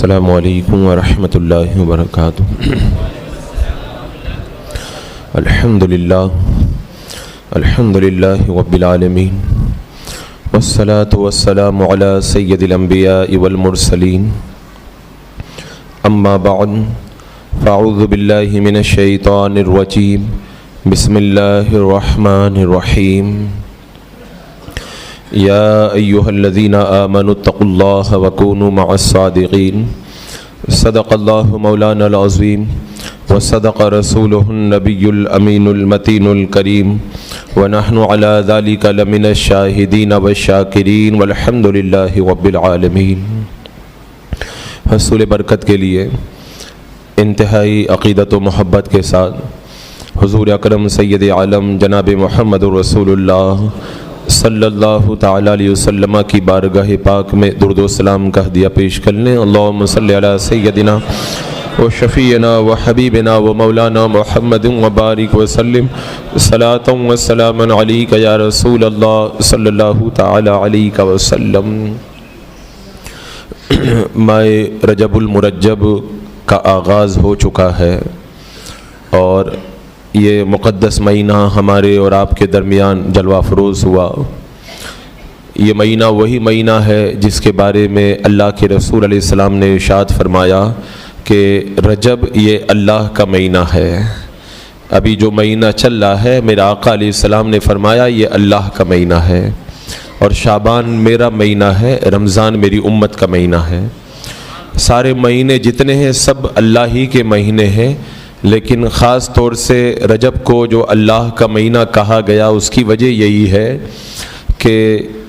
السلام علیکم ورحمۃ اللہ وبرکاتہ۔ الحمد للہ رب العالمین والصلاة والسلام علی سید الانبیاء والمرسلین، اما بعد فاعوذ باللہ من الشیطان الرجیم، بسم اللہ الرحمن الرحیم۔ یا ایہا الذین آمنوا اتقوا اللہ وکونوا مع الصادقین، صدق اللہ مولانا العظیم وصدق رسولہ النبی الامین المتین الکریم، ونحن علی ذلک لمن الشاہدین والشاکرین والحمد للہ رب العالمین۔ حصول برکت کے لیے انتہائی عقیدت و محبت کے ساتھ حضور اکرم سید عالم جناب محمد رسول اللہ صلی اللہ تعالیٰ علیہ وسلم کی بارگاہ پاک میں درود و سلام کا ہدیہ پیش کر لیں۔ اللہم صلی علی سیدنا و شفیعنا و حبیبنا و مولانا محمد و بارک وسلم، صلاۃ و سلاما علیک یا رسول اللہ صلی اللہ تعالیٰ علیہ وسلم۔ ماہ رجب المرجب کا آغاز ہو چکا ہے اور یہ مقدس مہینہ ہمارے اور آپ کے درمیان جلوہ افروز ہوا۔ یہ مہینہ وہی مہینہ ہے جس کے بارے میں اللہ کے رسول علیہ السلام نے ارشاد فرمایا کہ رجب یہ اللہ کا مہینہ ہے۔ ابھی جو مہینہ چل رہا ہے میرا آقا علیہ السلام نے فرمایا یہ اللہ کا مہینہ ہے، اور شعبان میرا مہینہ ہے، رمضان میری امت کا مہینہ ہے۔ سارے مہینے جتنے ہیں سب اللہ ہی کے مہینے ہیں، لیکن خاص طور سے رجب کو جو اللہ کا مہینہ کہا گیا اس کی وجہ یہی ہے کہ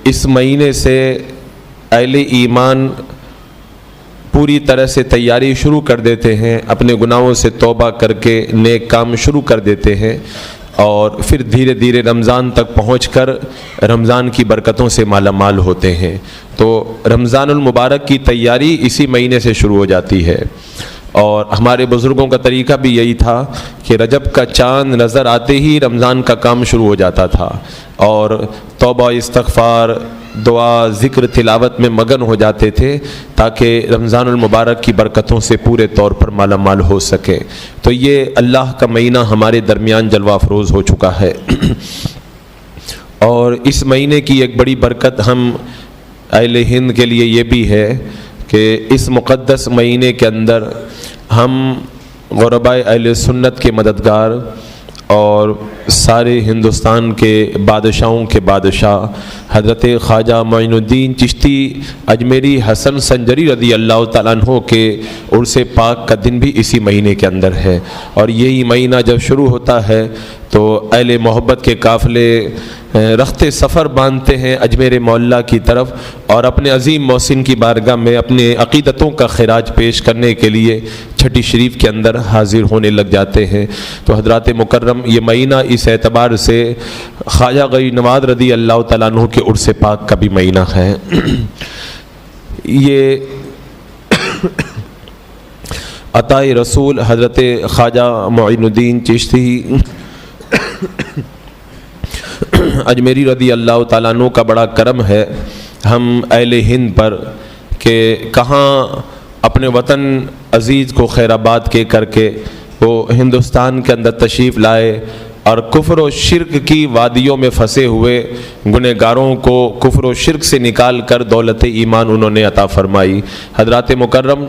اس مہینے سے اہل ایمان پوری طرح سے تیاری شروع کر دیتے ہیں، اپنے گناہوں سے توبہ کر کے نیک کام شروع کر دیتے ہیں، اور پھر دھیرے دھیرے رمضان تک پہنچ کر رمضان کی برکتوں سے مالا مال ہوتے ہیں۔ تو رمضان المبارک کی تیاری اسی مہینے سے شروع ہو جاتی ہے، اور ہمارے بزرگوں کا طریقہ بھی یہی تھا کہ رجب کا چاند نظر آتے ہی رمضان کا کام شروع ہو جاتا تھا، اور توبہ استغفار دعا ذکر تلاوت میں مگن ہو جاتے تھے تاکہ رمضان المبارک کی برکتوں سے پورے طور پر مالا مال ہو سکے۔ تو یہ اللہ کا مہینہ ہمارے درمیان جلوہ افروز ہو چکا ہے، اور اس مہینے کی ایک بڑی برکت ہم اہل ہند کے لیے یہ بھی ہے کہ اس مقدس مہینے کے اندر ہم غرباء اہل سنت کے مددگار اور سارے ہندوستان کے بادشاہوں کے بادشاہ حضرت خواجہ معین الدین چشتی اجمیری حسن سنجری رضی اللہ تعالیٰ عنہ کے عرس پاک کا دن بھی اسی مہینے کے اندر ہے، اور یہی مہینہ جب شروع ہوتا ہے تو اہل محبت کے قافلے رخت سفر باندھتے ہیں اجمیر معلیٰ کی طرف، اور اپنے عظیم محسن کی بارگاہ میں اپنے عقیدتوں کا خراج پیش کرنے کے لیے چھٹی شریف کے اندر حاضر ہونے لگ جاتے ہیں۔ تو حضرات مکرم یہ مہینہ اس اعتبار سے خواجہ غریب نواز رضی اللہ تعالیٰ عنہ کے عرس پاک کا بھی مہینہ ہے۔ یہ عطا رسول حضرت خواجہ معین الدین چشتی اجمیری رضی اللہ تعالیٰ عنہ کا بڑا کرم ہے ہم اہل ہند پر کہ کہاں اپنے وطن عزیز کو خیر آباد کے کر کے وہ ہندوستان کے اندر تشریف لائے، اور کفر و شرک کی وادیوں میں پھنسے ہوئے گنہگاروں کو کفر و شرک سے نکال کر دولت ایمان انہوں نے عطا فرمائی۔ حضرات مکرم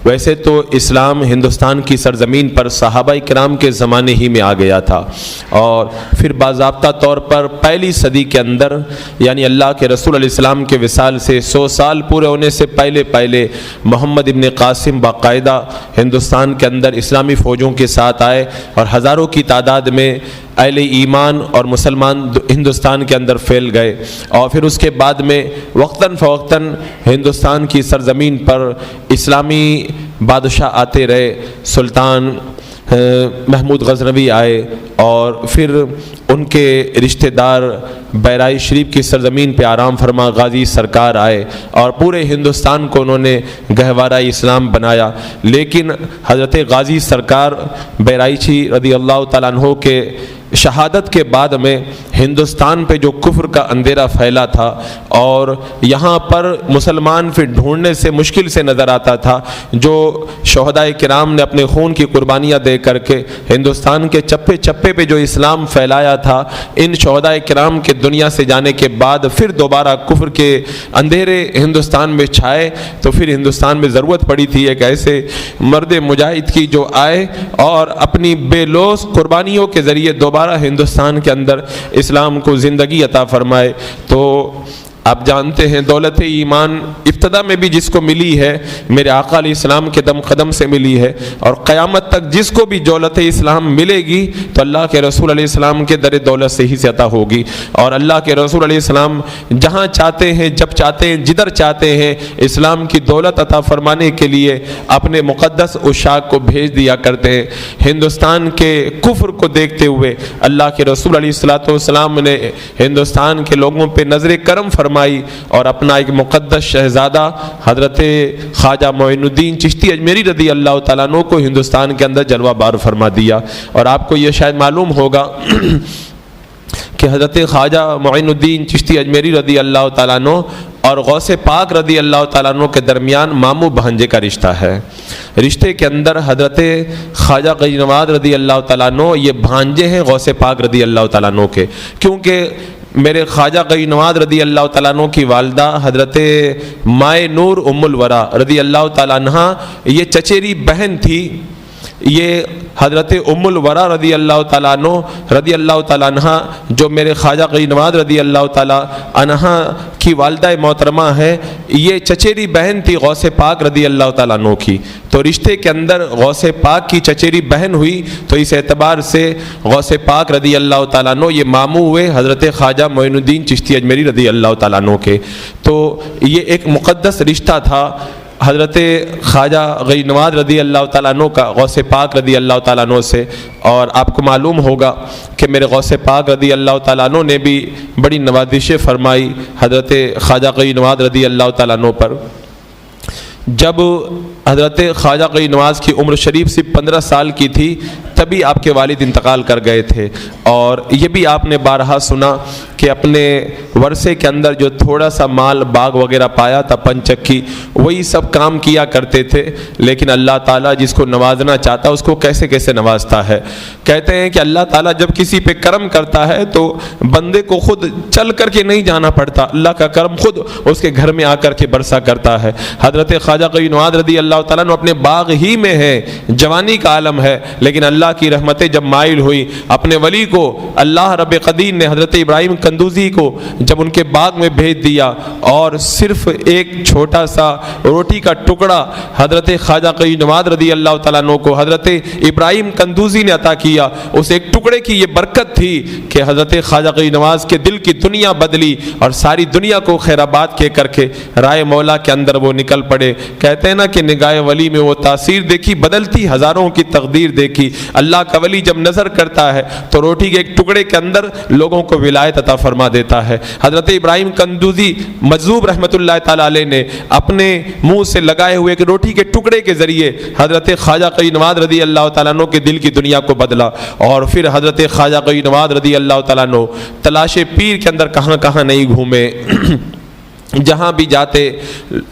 ویسے تو اسلام ہندوستان کی سرزمین پر صحابہ کرام کے زمانے ہی میں آ گیا تھا، اور پھر باضابطہ طور پر پہلی صدی کے اندر یعنی اللہ کے رسول علیہ السلام کے وصال سے 100 سال پورے ہونے سے پہلے محمد ابن قاسم باقاعدہ ہندوستان کے اندر اسلامی فوجوں کے ساتھ آئے، اور ہزاروں کی تعداد میں اہل ایمان اور مسلمان ہندوستان کے اندر پھیل گئے، اور پھر اس کے بعد میں وقتاً فوقتاً ہندوستان کی سرزمین پر اسلامی بادشاہ آتے رہے۔ سلطان محمود غزنوی آئے، اور پھر ان کے رشتہ دار بحرائے شریف کی سرزمین پہ آرام فرما غازی سرکار آئے، اور پورے ہندوستان کو انہوں نے گہوارہ اسلام بنایا۔ لیکن حضرت غازی سرکار بحرائچی رضی اللہ تعالیٰ عنہ کے شہادت کے بعد میں ہندوستان پہ جو کفر کا اندھیرا پھیلا تھا اور یہاں پر مسلمان پھر ڈھونڈنے سے مشکل سے نظر آتا تھا، جو شہدائے کرام نے اپنے خون کی قربانیاں دے کر کے ہندوستان کے چپے چپے پہ جو اسلام پھیلایا تھا، ان شہدائے کرام کے دنیا سے جانے کے بعد پھر دوبارہ کفر کے اندھیرے ہندوستان میں چھائے، تو پھر ہندوستان میں ضرورت پڑی تھی ایک ایسے مرد مجاہد کی جو آئے اور اپنی بے لوث قربانیوں کے ذریعے دوبارہ ہندوستان کے اندر اسلام کو زندگی عطا فرمائے۔ تو آپ جانتے ہیں دولت ایمان ابتدا میں بھی جس کو ملی ہے میرے آقا علیہ السلام کے دم قدم سے ملی ہے، اور قیامت تک جس کو بھی دولت اسلام ملے گی تو اللہ کے رسول علیہ السلام کے در دولت سے ہی سے عطا ہوگی، اور اللہ کے رسول علیہ السلام جہاں چاہتے ہیں، جب چاہتے ہیں، جدھر چاہتے ہیں اسلام کی دولت عطا فرمانے کے لیے اپنے مقدس عشاق کو بھیج دیا کرتے ہیں۔ ہندوستان کے کفر کو دیکھتے ہوئے اللہ کے رسول علیہ السلام نے ہندوستان کے لوگوں پہ نظر کرم فرمائی اور اپنا ایک مقدس شہزادہ حضرت خواجہ معین الدین چشتی اجمیری رضی اللہ تعالیٰ عنہ کو ہندوستان کے اندر جلوہ بار فرما دیا۔ اور آپ کو یہ شاید معلوم ہوگا کہ حضرت خواجہ معین الدین چشتی اجمیری رضی اللہ تعالیٰ عنہ اور غوث پاک رضی اللہ تعالیٰ عنہ کے درمیان ماموں بھانجے کا رشتہ ہے۔ رشتے کے اندر حضرت خواجہ غنی نواز رضی اللہ تعالیٰ عنہ یہ بھانجے ہیں غوث پاک رضی اللہ تعالیٰ عنہ کے، کیونکہ میرے خواجہ غنی نواز رضی اللہ تعالیٰ عنہ کی والدہ حضرت مائے نور ام الورا رضی اللہ تعالیٰ عنہ یہ چچیری بہن تھی۔ یہ حضرت ام الورا رضی اللہ تعالیٰ عنہ جو میرے خواجہ غنی نواز رضی اللہ تعالیٰ عنہ کی والدہ محترمہ ہے، یہ چچیری بہن تھی غوث پاک رضی اللہ تعالیٰ عنہ کی، تو رشتے کے اندر غوث پاک کی چچیری بہن ہوئی، تو اس اعتبار سے غوث پاک رضی اللہ تعالیٰ عنہ یہ ماموں ہوئے حضرت خواجہ معین الدین چشتی اجمیری رضی اللہ تعالیٰ عنہ کے۔ تو یہ ایک مقدس رشتہ تھا حضرت خواجہ غنی نواز رضی اللہ تعالیٰ عنہ کا غوث پاک رضی اللہ تعالیٰ عنہ سے۔ اور آپ کو معلوم ہوگا کہ میرے غوث پاک رضی اللہ تعالیٰ عنہ نے بھی بڑی نوازشیں فرمائی حضرت خواجہ غنی نواز رضی اللہ تعالیٰ عنہ پر۔ جب حضرت خواجہ غنی نواز کی عمر شریف صرف 15 سال کی تھی تبھی آپ کے والد انتقال کر گئے تھے، اور یہ بھی آپ نے بارہا سنا کہ اپنے ورثے کے اندر جو تھوڑا سا مال باغ وغیرہ پایا تھا پنچکی، وہی سب کام کیا کرتے تھے، لیکن اللہ تعالیٰ جس کو نوازنا چاہتا ہے اس کو کیسے کیسے نوازتا ہے۔ کہتے ہیں کہ اللہ تعالیٰ جب کسی پہ کرم کرتا ہے تو بندے کو خود چل کر کے نہیں جانا پڑتا، اللہ کا کرم خود اس کے گھر میں آ کر کے برسا کرتا ہے۔ حضرت خواجہ غنی نواز رضی اللہ تعالیٰ عنہ اپنے باغ ہی میں ہے، جوانی کا عالم ہے، لیکن اللہ کی رحمتیں جب مائل ہوئی اپنے ولی کو اللہ رب قدیر نے حضرت ابراہیم کندوزی کو جب ان کے باغ میں بھیج دیا، اور صرف ایک چھوٹا سا روٹی کا ٹکڑا حضرت خواجہ غنی نواز رضی اللہ تعالیٰ عنہ کو حضرت ابراہیم کندوزی نے عطا کیا، اس ایک ٹکڑے کی یہ برکت تھی کہ حضرت خواجہ غنی نواز کے دل کی دنیا بدلی اور ساری دنیا کو خیر آباد کہہ کر کے رائے مولا کے اندر وہ نکل پڑے۔ کہتے ہیں نا کہ نگاہ ولی میں وہ تاثیر دیکھی، بدلتی ہزاروں کی تقدیر دیکھی۔ اللہ کا ولی جب نظر کرتا ہے تو روٹی کے ایک ٹکڑے کے اندر لوگوں کو ولایت عطا فرما دیتا ہے۔ حضرت ابراہیم کندوزی مجذوب رحمۃ اللہ تعالیٰ علیہ نے اپنے منہ سے لگائے ہوئے ایک روٹی کے ٹکڑے کے ذریعے حضرت خواجہ غنی نواز رضی اللہ تعالیٰ عنہ کے دل کی دنیا کو بدلا، اور پھر حضرت خواجہ غنی نواز رضی اللہ تعالیٰ عنہ تلاش پیر کے اندر کہاں کہاں نہیں گھومے، جہاں بھی جاتے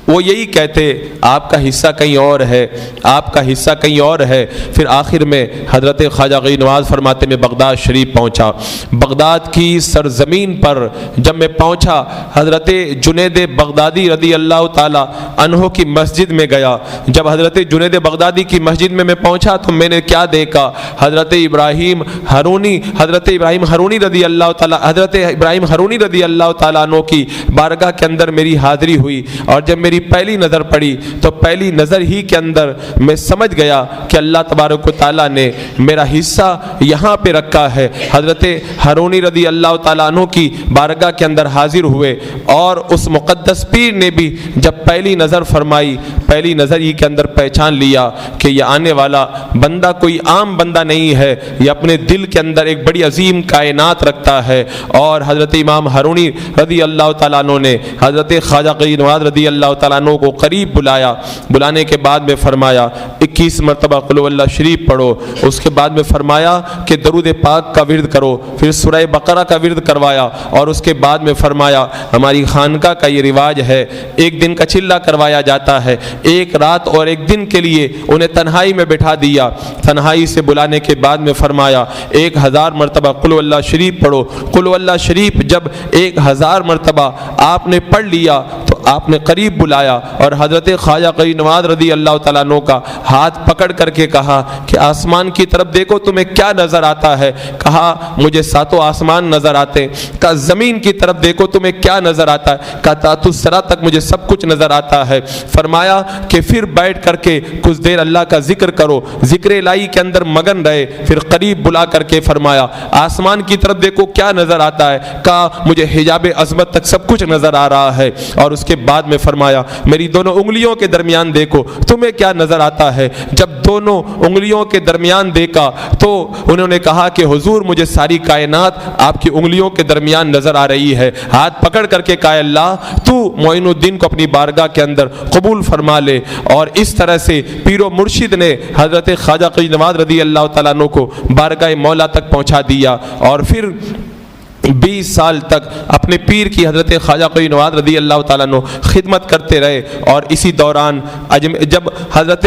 وہ یہی کہتے آپ کا حصہ کہیں اور ہے، آپ کا حصہ کہیں اور ہے۔ پھر آخر میں حضرت خواجہ غنی نواز فرماتے میں بغداد شریف پہنچا۔ بغداد کی سرزمین پر جب میں پہنچا حضرت جنید بغدادی رضی اللہ تعالی عنہ کی مسجد میں گیا۔ جب حضرت جنید بغدادی کی مسجد میں پہنچا تو میں نے کیا دیکھا، حضرت ابراہیم ہرونی رضی اللہ تعالی عنہ کی بارگاہ کے اندر میری حاضری ہوئی، اور جب میری پہلی نظر پڑی تو پہلی نظر ہی کے اندر میں سمجھ گیا کہ اللہ تبارک و تعالیٰ نے میرا حصہ یہاں پہ رکھا ہے۔ حضرت ہرونی رضی اللہ تعالیٰ عنہ کی بارگاہ کے اندر حاضر ہوئے، اور اس مقدس پیر نے بھی جب پہلی نظر فرمائی، پہلی نظر ہی کے اندر پہچان لیا کہ یہ آنے والا بندہ کوئی عام بندہ نہیں ہے، یہ اپنے دل کے اندر ایک بڑی عظیم کائنات رکھتا ہے۔ اور حضرت امام ہارونی رضی اللہ تعالیٰ عنہ نے حضرت خواجہ غنی نواز رضی اللہ تعالیٰ عنہ کو قریب بلایا، بلانے کے بعد میں فرمایا 21 مرتبہ قل هو اللہ شریف پڑھو، اس کے بعد میں فرمایا کہ درود پاک کا ورد کرو، پھر سورہ بقرہ کا ورد کروایا، اور اس کے بعد میں فرمایا ہماری خانقاہ کا یہ رواج ہے، ایک دن کا چلہ کروایا جاتا ہے، ایک رات اور ایک دن کے لیے انہیں تنہائی میں بٹھا دیا، تنہائی سے بلانے کے بعد میں فرمایا 1000 مرتبہ قل هو اللہ شریف پڑھو۔ قل هو اللہ شریف جب 1000 مرتبہ آپ نے پڑھ لیا تو آپ نے قریب بلایا اور حضرت خواجہ غنی نواز رضی اللہ تعالیٰ عنہ کا ہاتھ پکڑ کر کے کہا کہ آسمان کی طرف دیکھو تمہیں کیا نظر آتا ہے؟ کہا مجھے 7 آسمان نظر آتے۔ کہا زمین کی طرف دیکھو تمہیں کیا نظر آتا ہے؟ کہا تحت الثری تک مجھے سب کچھ نظر آتا ہے۔ فرمایا کہ پھر بیٹھ کر کے کچھ دیر اللہ کا ذکر کرو، ذکر الہی کے اندر مگن رہے۔ پھر قریب بلا کر کے فرمایا آسمان کی طرف دیکھو کیا نظر آتا ہے؟ کہا مجھے حجاب عظمت تک سب کچھ نظر آ رہا ہے۔ اور اس کے بعد میں فرمایا میری دونوں انگلیوں کے درمیان دیکھو تمہیں کیا نظر آتا ہے؟ جب دونوں انگلیوں کے درمیان دیکھا تو انہوں نے کہا کہ حضور مجھے ساری کائنات آپ کی انگلیوں کے درمیان نظر آ رہی ہے۔ ہاتھ پکڑ کر کے کہا اللہ تو معین الدین کو اپنی بارگاہ کے اندر قبول فرما لے۔ اور اس طرح سے پیر و مرشد نے حضرت خواجہ غنی نواز رضی اللہ تعالیٰ عنہ کو بارگاہ مولا تک پہنچا دیا، اور پھر 20 سال تک اپنے پیر کی حضرت خواجہ غنی نواز رضی اللہ تعالیٰ عنہ خدمت کرتے رہے۔ اور اسی دوران جب حضرت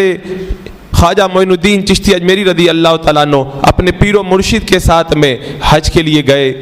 خواجہ معین الدین چشتی اجمیری رضی اللہ تعالیٰ عنہ اپنے پیر و مرشد کے ساتھ میں حج کے لیے گئے،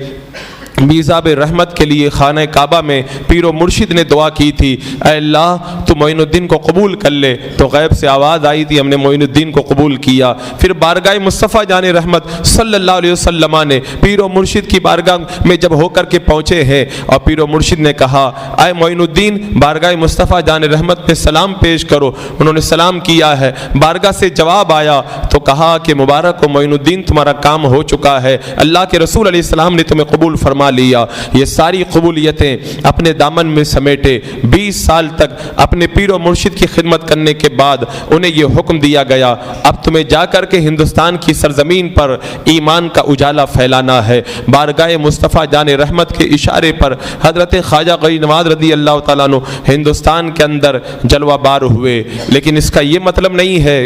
میزاب رحمت کے لیے خانہ کعبہ میں پیر و مرشد نے دعا کی تھی اے اللہ تو معین الدین کو قبول کر لے، تو غیب سے آواز آئی تھی ہم نے معین الدین کو قبول کیا۔ پھر بارگاہ مصطفیٰ جان رحمت صلی اللہ علیہ وسلم نے پیر و مرشد کی بارگاہ میں جب ہو کر کے پہنچے ہیں اور پیر و مرشد نے کہا اے معین الدین بارگاہ مصطفیٰ جان رحمت میں سلام پیش کرو، انہوں نے سلام کیا ہے، بارگاہ سے جواب آیا تو کہا کہ مبارک ہو معین الدین تمہارا کام ہو چکا ہے، اللہ کے رسول علیہ السلام نے تمہیں قبول فرما لیا۔ یہ ساری قبولیتیں اپنے دامن میں سمیٹے 20 سال تک اپنے پیر و مرشد کی خدمت کرنے کے بعد انہیں یہ حکم دیا گیا اب تمہیں جا کر کے ہندوستان کی سرزمین پر ایمان کا اجالا پھیلانا ہے۔ بارگاہ مصطفیٰ جان رحمت کے اشارے پر حضرت خواجہ غنی نواز رضی اللہ تعالیٰ عنہ ہندوستان کے اندر جلوہ بار ہوئے، لیکن اس کا یہ مطلب نہیں ہے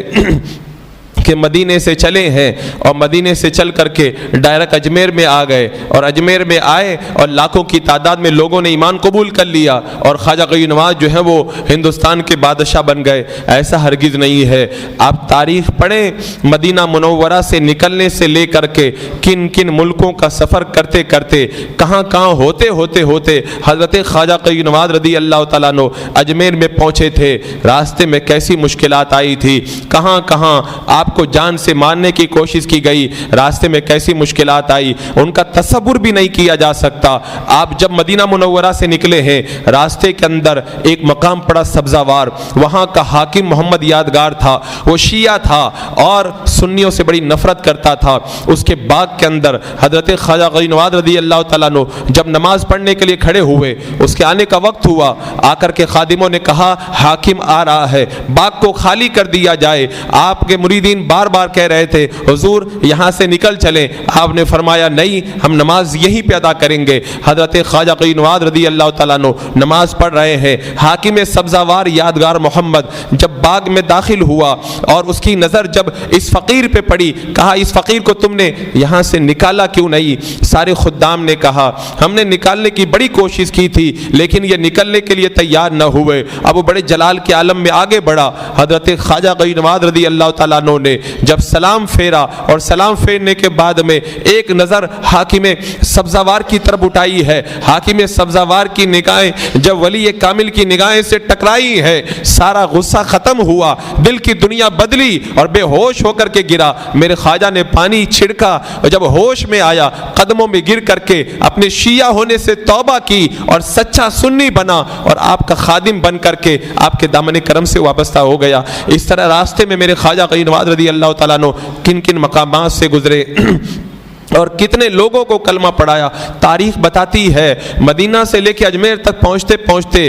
کہ مدینے سے چلے ہیں اور مدینے سے چل کر کے ڈائریکٹ اجمیر میں آ گئے اور اجمیر میں آئے اور لاکھوں کی تعداد میں لوگوں نے ایمان قبول کر لیا اور خواجہ غنی نواز جو ہے وہ ہندوستان کے بادشاہ بن گئے، ایسا ہرگز نہیں ہے۔ آپ تاریخ پڑھیں، مدینہ منورہ سے نکلنے سے لے کر کے کن کن ملکوں کا سفر کرتے کرتے کہاں کہاں ہوتے حضرت خواجہ غنی نواز رضی اللہ تعالیٰ عنہ اجمیر میں پہنچے تھے، راستے میں کیسی مشکلات آئی تھی، کہاں کہاں آپ کو جان سے مارنے کی کوشش کی گئی، راستے میں کیسی مشکلات آئی ان کا تصور بھی نہیں کیا جا سکتا۔ آپ جب مدینہ منورہ سے نکلے ہیں راستے کے اندر ایک مقام پڑا سبزہ وار، وہاں کا حاکم محمد یادگار تھا، وہ شیعہ تھا اور سنیوں سے بڑی نفرت کرتا تھا۔ اس کے باغ کے اندر حضرت خواجہ غنی نواز رضی اللہ تعالیٰ عنہ جب نماز پڑھنے کے لیے کھڑے ہوئے، اس کے آنے کا وقت ہوا، آ کر کے خادموں نے کہا حاکم آ رہا ہے، باغ کو خالی کر دیا جائے۔ آپ کے مریدین بار بار کہہ رہے تھے حضور یہاں سے نکل چلیں، آپ نے فرمایا نہیں ہم نماز یہیں پہ ادا کریں گے۔ حضرت خواجہ غنی نواز رضی اللہ تعالیٰ عنہ نماز پڑھ رہے ہیں، حاکم سبزہ وار یادگار محمد جب باغ میں داخل ہوا اور اس کی نظر جب اس فقیر پہ پڑی، کہا اس فقیر کو تم نے یہاں سے نکالا کیوں نہیں؟ سارے خدام نے کہا ہم نے نکالنے کی بڑی کوشش کی تھی لیکن یہ نکلنے کے لیے تیار نہ ہوئے۔ اب وہ بڑے جلال کے عالم میں آگے بڑھا، حضرت خواجہ غنی نواز رضی اللہ تعالیٰ عنہ نے جب سلام پھیرا اور سلام پھیرنے کے بعد میں ایک نظر حاکم سبزہ وار کی طرف اٹھائی ہے، حاکم سبزہ وار کی نگاہیں جب ولی کامل کی نگاہیں سے ٹکرائی ہے، سارا غصہ ختم ہوا، دل کی دنیا بدلی اور بے ہوش ہو کر کے گرا۔ میرے خواجہ نے پانی چھڑکا اور جب ہوش میں آیا قدموں میں گر کر کے اپنے شیعہ ہونے سے توبہ کی اور سچا سنی بنا اور آپ کا خادم بن کر کے آپ کے دامن کرم سے وابستہ ہو گیا۔ اس طرح راستے میں میرے خواجہ غنی نواز رضی اللہ تعالیٰ عنہ کن کن مقامات سے گزرے اور کتنے لوگوں کو کلمہ پڑھایا۔ تاریخ بتاتی ہے مدینہ سے لے کے اجمیر تک پہنچتے پہنچتے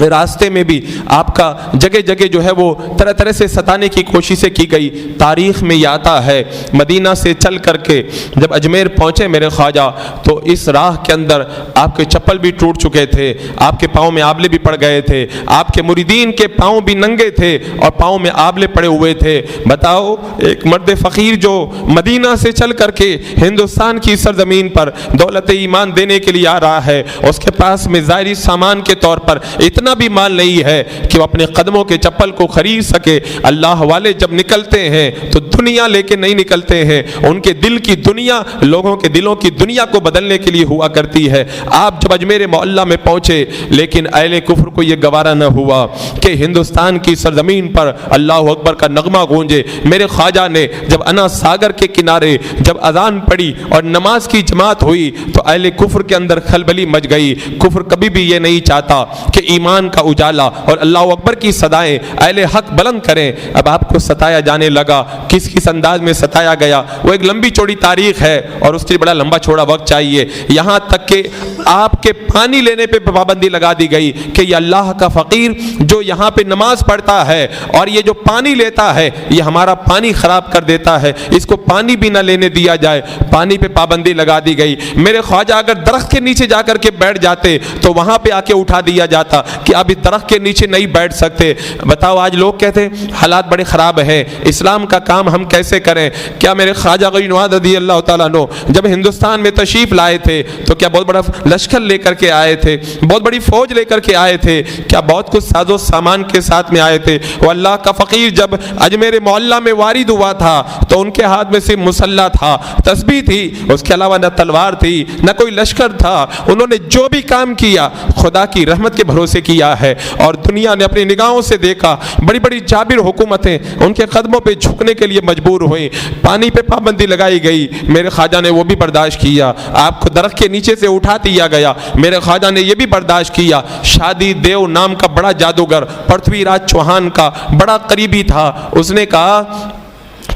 راستے میں بھی آپ کا جگہ جگہ جو ہے وہ طرح طرح سے ستانے کی کوششیں کی گئی۔ تاریخ میں یہ آتا ہے مدینہ سے چل کر کے جب اجمیر پہنچے میرے خواجہ تو اس راہ کے اندر آپ کے چپل بھی ٹوٹ چکے تھے، آپ کے پاؤں میں آبلے بھی پڑ گئے تھے، آپ کے مریدین کے پاؤں بھی ننگے تھے اور پاؤں میں آبلے پڑے ہوئے تھے۔ بتاؤ ایک مرد فقیر جو مدینہ سے چل کر کے ہندوستان کی سرزمین پر دولت ایمان دینے کے لیے آ رہا ہے، اس کے پاس میں ظاہری سامان کے طور پر اتنا بھی مال نہیں ہے کہ وہ اپنے قدموں کے چپل کو خرید سکے۔ اللہ والے جب نکلتے ہیں تو دنیا لے کے نہیں نکلتے ہیں، ان کے دل کی دنیا لوگوں کے دلوں کی دنیا کو بدلنے کے لیے ہوا کرتی ہے۔ آپ جب اجمیر معلیٰ میں پہنچے لیکن اہل کفر کو یہ گوارا نہ ہوا کہ ہندوستان کی سرزمین پر اللہ اکبر کا نغمہ گونجے۔ میرے خواجہ نے جب انا ساگر کے کنارے جب اذان پڑی اور نماز کی جماعت ہوئی تو اہل کفر کے اندر خلبلی مچ گئی۔ کفر کبھی بھی یہ نہیں چاہتا کہ ایمان کا اجالا اور اللہ اکبر کی صدائیں اہل حق بلند کریں۔ اب آپ کو ستایا جانے لگا، کس انداز میں ستایا گیا وہ ایک لمبی چوڑی تاریخ ہے اور اس کے بڑا لمبا چھوڑا وقت چاہیے۔ یہاں تک کہ آپ کے پانی لینے پہ پابندی لگا دی گئی کہ یہ اللہ کا فقیر جو یہاں پہ نماز پڑھتا ہے اور یہ جو پانی لیتا ہے یہ ہمارا پانی خراب کر دیتا ہے، اس کو پانی بھی نہ لینے دیا جائے۔ پانی پہ پابندی لگا دی گئی۔ میرے خواجہ اگر درخت کے نیچے جا کر کے بیٹھ جاتے تو وہاں پہ آ کے اٹھا دیا جاتا کہ اب درخت کے نیچے نہیں بیٹھ سکتے۔ بتاؤ آج لوگ کہتے حالات بڑے خراب ہیں، اسلام کا کام ہم کیسے کریں؟ کیا میرے خواجہ غوث نواز رضی اللہ تعالیٰ عنہ جب ہندوستان میں تشریف لائے تھے تو کیا بہت بڑا لشکر لے کر کے آئے تھے، بہت بڑی فوج لے کر کے آئے تھے؟ کیا بہت کچھ ساز و سامان کے ساتھ میں آئے تھے؟ وہ اللہ کا فقیر جب اجمیر معلیٰ میں وارد ہوا تھا تو ان کے ہاتھ میں صرف مسلح تھا، تسبیح تھی، اس کے علاوہ نہ تلوار تھی نہ کوئی لشکر تھا۔ انہوں نے جو بھی کام کیا خدا کی رحمت کے بھروسے کیا ہے اور دنیا نے اپنی نگاہوں سے دیکھا۔ بڑی بڑی جابر حکومتیں ان کے قدموں پہ جھکنے کے لیے مجبور ہوئیں۔ پانی پہ پابندی لگائی گئی، میرے خواجہ نے وہ بھی برداشت کیا۔ آپ کو درخت کے نیچے سے اٹھا دیا گیا، میرے خواجہ نے یہ بھی برداشت کیا۔ شادی دیو نام کا بڑا جادوگر پرتھوی راج چوہان کا بڑا قریبی تھا، اس نے کہا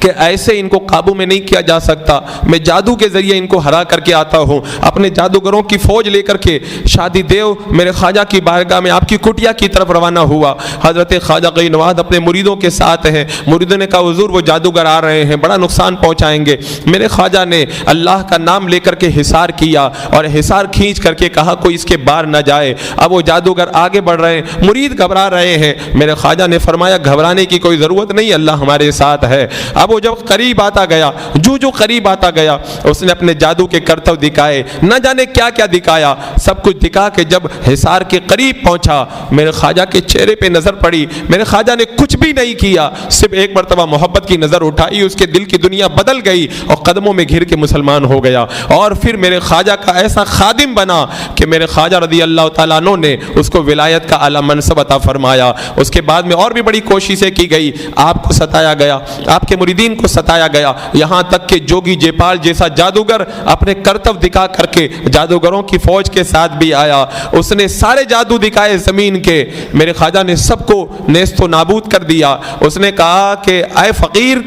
کہ ایسے ان کو قابو میں نہیں کیا جا سکتا، میں جادو کے ذریعے ان کو ہرا کر کے آتا ہوں۔ اپنے جادوگروں کی فوج لے کر کے شادی دیو میرے خواجہ کی بارگاہ میں آپ کی کٹیا کی طرف روانہ ہوا۔ حضرت خواجہ غوث نواز اپنے مریدوں کے ساتھ ہیں، مریدوں نے کہا حضور وہ جادوگر آ رہے ہیں، بڑا نقصان پہنچائیں گے۔ میرے خواجہ نے اللہ کا نام لے کر کے حصار کیا اور حصار کھینچ کر کے کہا کوئی اس کے بار نہ جائے۔ اب وہ جادوگر آگے بڑھ رہے ہیں، مرید گھبرا رہے ہیں۔ میرے خواجہ نے فرمایا گھبرانے کی کوئی ضرورت نہیں، اللہ ہمارے ساتھ ہے۔ اب وہ جب قریب آتا گیا، جو قریب آتا گیا اس نے اپنے جادو کے کرتو دکھائے، نہ جانے کیا کیا دکھایا، سب کچھ دکھا کے جب حصار کے قریب پہنچا میرے خواجہ کے چہرے پہ نظر پڑی۔ میرے خواجہ نے کچھ بھی نہیں کیا، صرف ایک مرتبہ محبت کی نظر اٹھائی، اس کے دل کی دنیا بدل گئی اور قدموں میں گھر کے مسلمان ہو گیا۔ اور پھر میرے خواجہ کا ایسا خادم بنا کہ میرے خواجہ رضی اللہ تعالیٰ عنہ نے اس کو ولایت کا اعلیٰ منصب عطا فرمایا۔ اس کے بعد میں اور بھی بڑی کوششیں کی گئی، آپ کو ستایا گیا، آپ کے مریدین کو ستایا گیا، یہاں تک کہ جوگی جیپال جیسا جادوگر اپنے کرتو دکھا کر کے جادوگروں کی فوج کے ساتھ بھی آیا۔ اس نے سارے جادو دکھائے زمین کے، میرے خواجہ نے سب کو نیست و نابود کر دیا۔ اس نے کہا کہ اے فقیر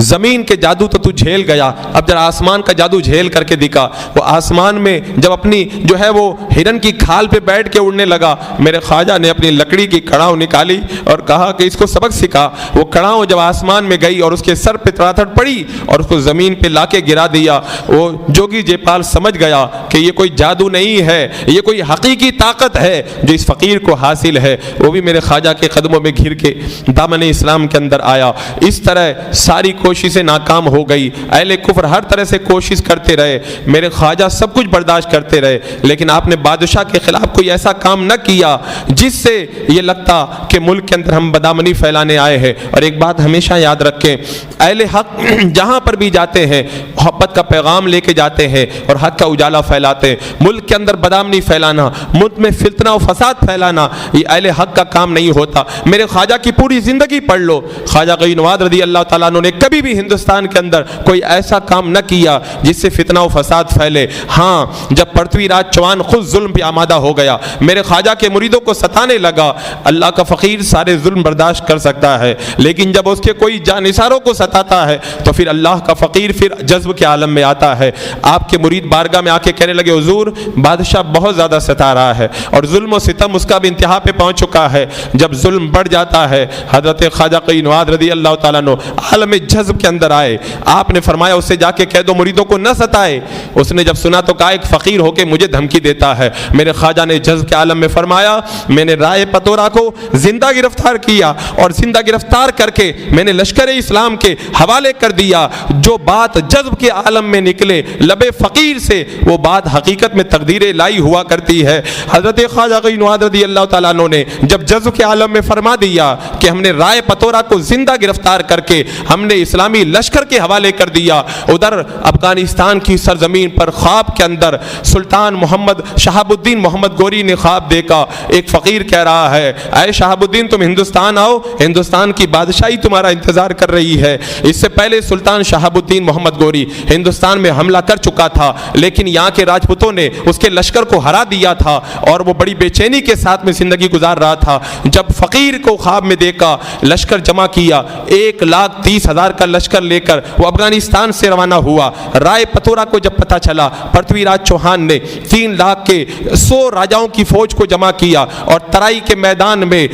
زمین کے جادو تو جھیل گیا، اب ذرا آسمان کا جادو جھیل کر کے دکھا۔ وہ آسمان میں جب اپنی جو ہے وہ ہرن کی کھال پہ بیٹھ کے اڑنے لگا، میرے خواجہ نے اپنی لکڑی کی کڑاؤ نکالی اور کہا کہ اس کو سبق سکھا۔ وہ کڑاؤ جب آسمان میں گئی اور اس کے سر پہ تراتڑ پڑی اور اس کو زمین پہ لا کے گرا دیا، وہ جوگی جیپال سمجھ گیا کہ یہ کوئی جادو نہیں ہے، یہ کوئی حقیقی طاقت ہے جو اس فقیر کو حاصل ہے۔ وہ بھی میرے خواجہ کے قدموں میں گھر کے دامن اسلام کے اندر آیا۔ اس طرح ساری کوششیں ناکام ہو گئی، اہل کفر ہر طرح سے کوشش کرتے رہے، میرے خواجہ سب کچھ برداشت کرتے رہے، لیکن آپ نے بادشاہ کے خلاف کوئی ایسا کام نہ کیا جس سے یہ لگتا کہ ملک کے اندر ہم بدامنی پھیلانے آئے ہیں۔ اور ایک بات ہمیشہ یاد رکھیں، اہل حق جہاں پر بھی جاتے ہیں محبت کا پیغام لے کے جاتے ہیں اور حق کا اجالا پھیلاتے ہیں۔ ملک کے اندر بدامنی پھیلانا، ملک میں فتنہ و فساد پھیلانا یہ اہل حق کا کام نہیں ہوتا۔ میرے خواجہ کی پوری زندگی پڑھ لو، خواجہ غوث نواز رضی اللہ تعالیٰ عنہ نے کبھی کبھی بھی ہندوستان کے اندر کوئی ایسا کام نہ کیا جس سے فتنہ و فساد پھیلے۔ ہاں جب پرتھوی راج چوہان خود ظلم پہ آمادہ ہو گیا، میرے خواجہ کے مریدوں کو ستانے لگا، اللہ کا فقیر سارے ظلم برداشت کر سکتا ہے، لیکن جب اس کے کوئی جانثاروں کو ستاتا ہے تو پھر اللہ کا فقیر پھر جذب کے عالم میں آتا ہے۔ آپ کے مرید بارگاہ میں آ کے کہنے لگے حضور بادشاہ بہت زیادہ ستا رہا ہے اور ظلم و ستم اس کا بھی انتہا پہ پہنچ چکا ہے۔ جب ظلم بڑھ جاتا ہے حضرت خواجہ قین واد رضی اللہ تعالیٰ عنہ عالم جذب کے اندر آئے، آپ نے فرمایا اسے جا کے کہہ دو مریدوں کو نہ ستائے۔ اس نے جب سنا تو کہا ایک فقیر ہو کے مجھے دھمکی دیتا ہے۔ میرے خواجہ نے جذب کے عالم میں فرمایا میں نے رائے پتورا کو زندہ گرفتار کیا اور زندہ گرفتار کر کے میں نے لشکر اسلام کے حوالے کر دیا۔ جو بات جذب کے عالم میں نکلے لب فقیر سے وہ بات حقیقت میں تقدیر الہی ہوا کرتی ہے۔ حضرت خواجہ قین واد رضی اللہ تعالیٰ عنہ نے جب جذب کے عالم میں فرما دیا کہ ہم نے رائے پتورا کو زندہ گرفتار کر کے ہم نے اسلامی لشکر کے حوالے کر دیا، ادھر افغانستان کی سرزمین پر خواب کے اندر سلطان محمد شہاب الدین محمد گوری نے خواب دیکھا، ایک فقیر کہہ رہا ہے اے شہاب الدین تم ہندوستان آؤ، ہندوستان کی بادشاہی تمہارا انتظار کر رہی ہے۔ اس سے پہلے سلطان شہاب الدین محمد گوری ہندوستان میں حملہ کر چکا تھا، لیکن یہاں کے راجپوتوں نے اس کے لشکر کو ہرا دیا تھا اور وہ بڑی بے چینی کے ساتھ میں زندگی گزار رہا تھا۔ جب فقیر کو خواب میں دیکھا، لشکر جمع کیا، 1,30,000 کا لشکر لے کر وہ افغانستان سے روانہ ہوا۔ رائے پتورا کو جب پتہ چلا پرتھوی راج چوہان نے 3 لاکھ کے 100 راجاؤں کی فوج کو جمع کیا اور ترائی کے میدان میں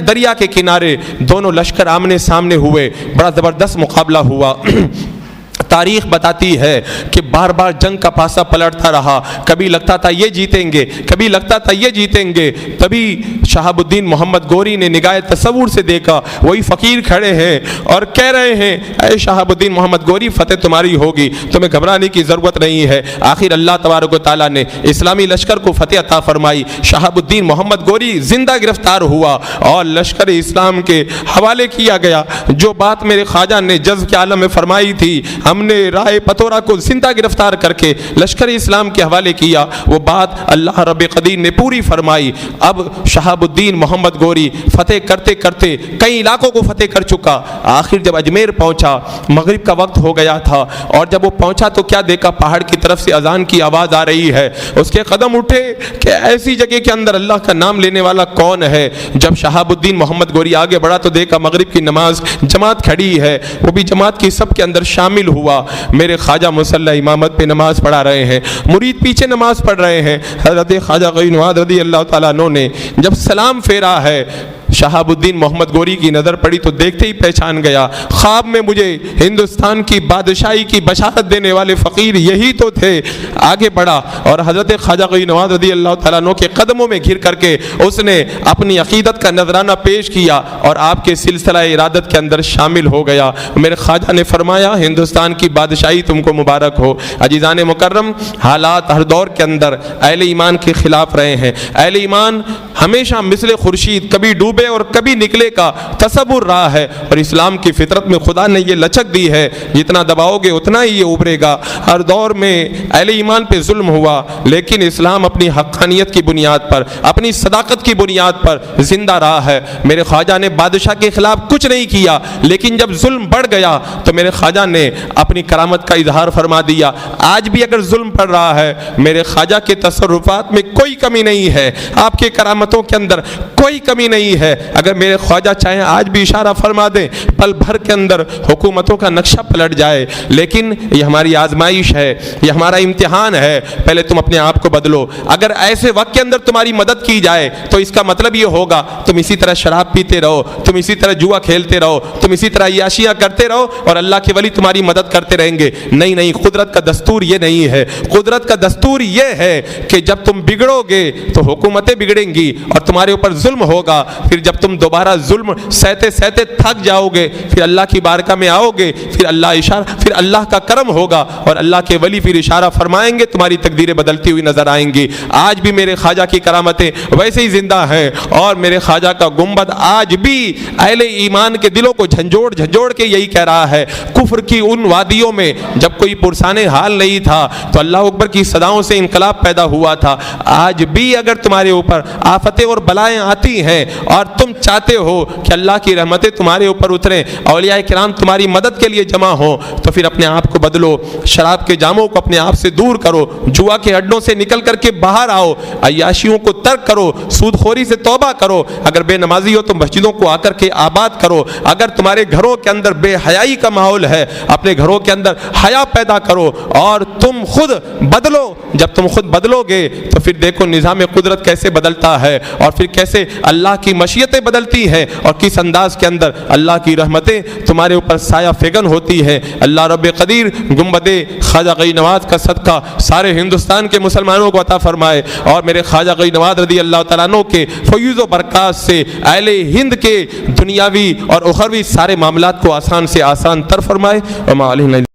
دریا کے کنارے دونوں لشکر آمنے سامنے ہوئے، بڑا زبردست مقابلہ ہوا۔ تاریخ بتاتی ہے کہ بار بار جنگ کا پاسہ پلٹتا رہا، کبھی لگتا تھا یہ جیتیں گے، کبھی لگتا تھا یہ جیتیں گے۔ تبھی شہاب الدین محمد گوری نے نگاہ تصور سے دیکھا وہی فقیر کھڑے ہیں اور کہہ رہے ہیں اے شہاب الدین محمد گوری فتح تمہاری ہوگی، تمہیں گھبرانے کی ضرورت نہیں ہے۔ آخر اللہ تبارک و تعالیٰ نے اسلامی لشکر کو فتح عطا فرمائی، شہاب الدین محمد گوری زندہ گرفتار ہوا اور لشکر اسلام کے حوالے کیا گیا۔ جو بات میرے خواجہ نے جذب کے عالم میں فرمائی تھی، ہم نے رائے پتورا کو زندہ گرفتار کر کے لشکر اسلام کے حوالے کیا، وہ بات اللہ رب قدیر نے پوری فرمائی۔ اب شہاب الدین محمد گوری فتح کرتے کرتے کئی علاقوں کو فتح کر چکا۔ آخر جب اجمیر پہنچا مغرب کا وقت ہو گیا تھا اور جب وہ پہنچا تو کیا دیکھا پہاڑ کی طرف سے اذان کی آواز آ رہی ہے۔ اس کے قدم اٹھے کہ ایسی جگہ کے اندر اللہ کا نام لینے والا کون ہے۔ جب شہاب الدین محمد گوری آگے بڑھا تو دیکھا مغرب کی نماز جماعت کھڑی ہے، وہ بھی جماعت کی سب کے اندر شامل ہوا۔ میرے خواجہ مصلی امامت پہ نماز پڑھا رہے ہیں، مرید پیچھے نماز پڑھ رہے ہیں۔ حضرت خواجہ قین واد رضی اللہ تعالیٰ عنہ نے جب سلام پھیرا ہے، شہاب الدین محمد گوری کی نظر پڑی تو دیکھتے ہی پہچان گیا، خواب میں مجھے ہندوستان کی بادشاہی کی بشارت دینے والے فقیر یہی تو تھے۔ آگے بڑھا اور حضرت خواجہ قین واد رضی اللہ تعالیٰ عنہ کے قدموں میں گر کر کے اس نے اپنی عقیدت کا نذرانہ پیش کیا اور آپ کے سلسلہ ارادت کے اندر شامل ہو گیا۔ میرے خواجہ نے فرمایا ہندوستان کی بادشاہی تم کو مبارک ہو۔ عزیزان مکرم، حالات ہر دور کے اندر اہل ایمان کے خلاف رہے ہیں۔ اہل ایمان ہمیشہ مثل خورشید کبھی ڈوبے اور کبھی نکلے کا تصور رہا ہے، اور اسلام کی فطرت میں خدا نے یہ لچک دی ہے جتنا دباؤ گے اتنا ہی یہ ابھرے گا۔ ہر دور میں اہل ایمان پہ ظلم ہوا، لیکن اسلام اپنی حقانیت کی بنیاد پر، اپنی صداقت کی بنیاد پر زندہ رہا ہے۔ میرے خواجہ نے بادشاہ کے خلاف کچھ نہیں کیا، لیکن جب ظلم بڑھ گیا تو میرے خواجہ نے اپنی کرامت کا اظہار فرما دیا۔ آج بھی اگر ظلم پڑ رہا ہے، میرے خواجہ کے تصرفات میں کوئی کمی نہیں ہے، آپ کے کرامتوں کے اندر کوئی کمی نہیں ہے۔ اگر میرے خواجہ چاہیں آج بھی اشارہ فرما دیں، پل بھر کے اندر حکومتوں کا نقشہ پلٹ جائے، لیکن یہ ہماری آزمائش ہے، یہ ہمارا امتحان ہے، پہلے تم اپنے آپ کو بدلو۔ اگر ایسے وقت کے اندر تمہاری مدد کی جائے تو اس کا مطلب یہ ہوگا تم اسی طرح شراب پیتے رہو، تم اسی طرح جوا کھیلتے رہو، تم اسی طرح عیاشیاں کرتے رہو اور اللہ کے ولی تمہاری مدد کرتے رہیں گے۔ نہیں نہیں، قدرت کا دستور یہ نہیں ہے۔ قدرت کا دستور یہ ہے کہ جب تم بگڑو گے تو حکومتیں بگڑیں گی اور تمہارے اوپر ظلم ہوگا، پھر جب تم دوبارہ ظلم سہتے سہتے تھک جاؤ گے، پھر اللہ کی بارگاہ میں آؤ گے، پھر اللہ کا کرم ہوگا اور اللہ کے ولی پھر اشارہ فرمائیں گے، تمہاری تقدیریں بدلتی ہوئی نظر آئیں گی۔ آج بھی میرے خواجہ کی کرامتیں ویسے ہی زندہ ہیں اور میرے خواجہ کا گنبد آج بھی اہل ایمان کے دلوں کو جھنجھوڑ جھنجھوڑ کے یہی کہہ رہا ہے۔ کفر کی ان وادیوں میں جب کوئی پرسان حال نہیں تھا تو اللہ اکبر کی صداؤں سے انقلاب پیدا ہوا تھا۔ آج بھی اگر تمہارے اوپر آفتیں اور بلائیں آتی ہیں اور تم چاہتے ہو کہ اللہ کی رحمتیں تمہارے اوپر اتریں، اولیاء کرام تمہاری مدد کے لیے جمع ہوں، تو پھر اپنے آپ کو بدلو، شراب کے جاموں کو اپنے آپ سے دور کرو، جوا کے اڈوں سے نکل کر کے باہر آؤ، عیاشیوں کو ترک کرو، سود خوری سے توبہ کرو، اگر بے نمازی ہو تو مسجدوں کو آ کر کے آباد کرو، اگر تمہارے گھروں کے اندر بے حیائی کا ماحول ہے اپنے گھروں کے اندر حیا پیدا کرو اور تم خود بدلو۔ جب تم خود بدلو گے تو پھر دیکھو نظام قدرت کیسے بدلتا ہے اور پھر کیسے اللہ کی مشیتیں بدلتی ہیں اور کس انداز کے اندر اللہ کی رحمتیں تمہارے اوپر سایہ فگن ہوتی ہے۔ اللہ رب قدیر گنبد خواجہ غنی نواز کا صدقہ سارے ہندوستان کے مسلمانوں کو عطا فرمائے اور میرے خواجہ غنی نواز رضی اللہ تعالیٰ عنہ کے فیوز و برکات سے اہل ہند کے دنیاوی اور اخروی سارے معاملات کو آسان سے آسان تر فرمائے۔ وما علینا